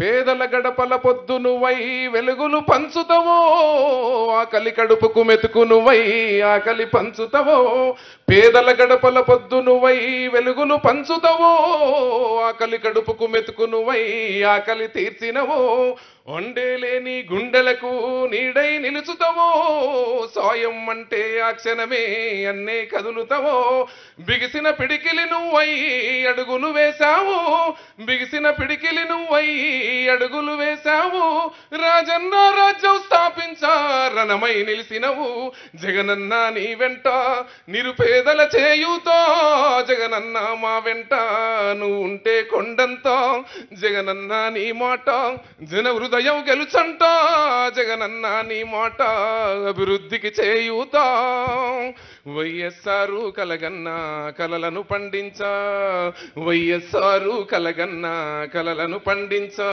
పేదల గడపల పొద్దు నువ్వై వెలుగులు పంచుతవో, ఆకలి కడుపుకు మెతుకు నువ్వై ఆకలి పంచుతవో. పేదల గడపల పొద్దు నువ్వై వెలుగులు పంచుతవో, ఆకలి కడుపుకు మెతుకు నువ్వై ఆకలి తీర్చినవో. వండేలేని గుండెలకు నీడై నిలుచుతవో, సాయం అంటే ఆ క్షణమే అన్నే కదులుతవో. బిగిసిన పిడికిలి నువ్వై అడుగులు వేశావు, బిగిసిన పిడికిలి నువ్వై అడుగులు వేశావు. రాజన్న రాజ్యం స్థాపించా రణమై నిలిసినవు. జగనన్న నీ వెంట నిరుపేదల చేయూతో, జగనన్న మా వెంట నువ్వు ఉంటే కొండంత. జగనన్న నీ మాట జన హృదయం గెలుచంట, జగనన్న నీ మాట అభివృద్ధికి చేయూతా. వైఎస్ఆర్ కలగన్నా కలలను పండించా, వైఎస్ఆర్ కలగన్నా కలలను పండించా.